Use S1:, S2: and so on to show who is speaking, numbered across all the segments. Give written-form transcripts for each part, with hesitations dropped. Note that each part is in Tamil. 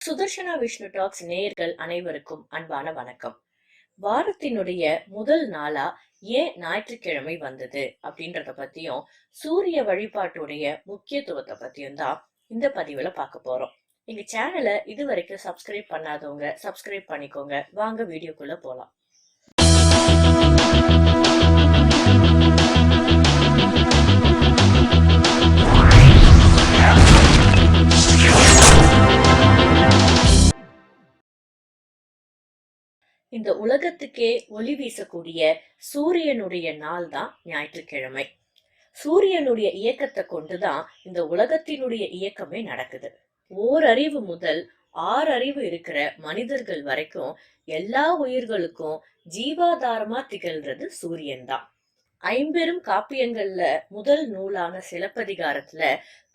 S1: சுதர்ஷனா விஷ்ணு டாக்ஸ் நேயர்கள் அனைவருக்கும் அன்பான வணக்கம். வாரத்தினுடைய முதல் நாளா ஏன் ஞாயிற்றுக்கிழமை வந்தது அப்படின்றத பத்தியும் சூரிய வழிபாட்டுடைய முக்கியத்துவத்தை பத்தியும் தான் இந்த பதிவுல பார்க்க போறோம். எங்க சேனலை இது வரைக்கும் சப்ஸ்கிரைப் பண்ணாதவங்க சப்ஸ்கிரைப் பண்ணிக்கோங்க. வாங்க வீடியோக்குள்ள போலாம். இந்த உலகத்துக்கே ஒளி வீசக்கூடிய சூரியனுடைய நாள் தான் ஞாயிற்றுக்கிழமை. சூரியனுடைய இயக்கத்தை கொண்டுதான் இந்த உலகத்தினுடைய இயக்கமே நடக்குது. ஓரறிவு முதல் 6 அறிவு இருக்கிற மனிதர்கள் வரைக்கும் எல்லா உயிர்களுக்கும் ஜீவாதாரமா திகழ்றது சூரியன் தான். ஐம்பெரும் காப்பியங்கள்ல முதல் நூலான சிலப்பதிகாரத்துல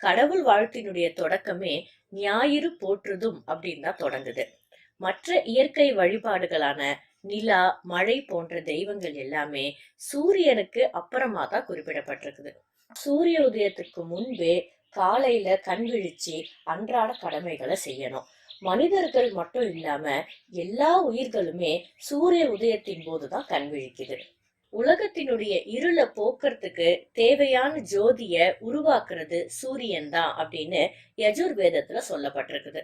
S1: கடவுள் வாழ்த்தினுடைய தொடக்கமே ஞாயிறு போற்றுதும் அப்படின்னு தான் தொடங்குது. மற்ற இயற்கை வழிபாடுகளான நிலா, மழை போன்ற தெய்வங்கள் எல்லாமே சூரியனுக்கு அப்புறமா தான் குறிப்பிடப்பட்டிருக்குது. சூரிய உதயத்துக்கு முன்பே காலையில கண் விழிச்சு அன்றாட கடமைகளை செய்யணும். மனிதர்கள் மட்டும் இல்லாம எல்லா உயிர்களுமே சூரிய உதயத்தின் போதுதான் கண் விழிக்குது. உலகத்தினுடைய இருளை போக்குறதுக்கு தேவையான ஜோதிய உருவாக்குறது சூரியன் தான் அப்படின்னு யஜுர்வேதத்துல சொல்லப்பட்டிருக்குது.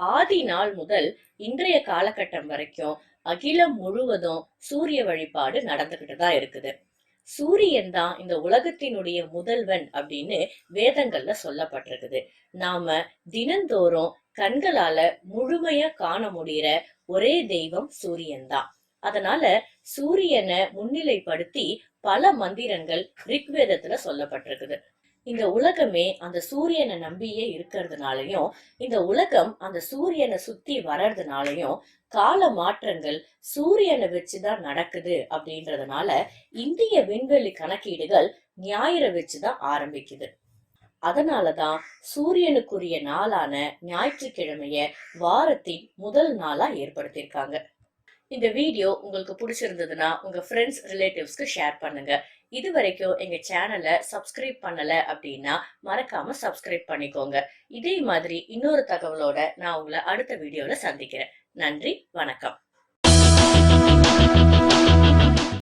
S1: ஆதி நாள் முதல் இன்றைய காலகட்டம் வரைக்கும் அகிலம் முழுவதும் சூரிய வழிபாடு நடந்துகிட்டு தான் இருக்குது. சூரியன் தான் இந்த உலகத்தினுடைய முதல்வன் அப்படின்னு வேதங்கள்ல சொல்லப்பட்டிருக்குது. நாம தினந்தோறும் கண்களால முழுமையா காண முடிகிற ஒரே தெய்வம் சூரியன் தான். அதனால சூரியனை முன்னிலைப்படுத்தி பல மந்திரங்கள் ரிக்வேதத்துல சொல்லப்பட்டிருக்குது. இந்த உலகமே அந்த சூரியனை நம்பியே இருக்கிறதுனாலயும், இந்த உலகம் அந்த சூரியனை சுத்தி வர்றதுனாலயும் கால மாற்றங்கள் சூரியனை வச்சுதான் நடக்குது அப்படின்றதுனால இந்திய விண்வெளி கணக்கீடுகள் ஞாயிறை வச்சுதான் ஆரம்பிக்குது. அதனாலதான் சூரியனுக்குரிய நாளான ஞாயிற்றுக்கிழமைய வாரத்தின் முதல் நாளா ஏற்படுத்தியிருக்காங்க. இந்த வீடியோ உங்களுக்கு பிடிச்சிருந்ததுன்னா உங்க ஃப்ரெண்ட்ஸ் ரிலேட்டிவ்ஸ்க்கு ஷேர் பண்ணுங்க. இது வரைக்கும் எங்க சேனலை சப்ஸ்கிரைப் பண்ணல அப்படின்னா மறக்காம சப்ஸ்கிரைப் பண்ணிக்கோங்க. இதே மாதிரி இன்னொரு தகவலோட நான் உங்களை அடுத்த வீடியோல சந்திக்கிறேன். நன்றி, வணக்கம்.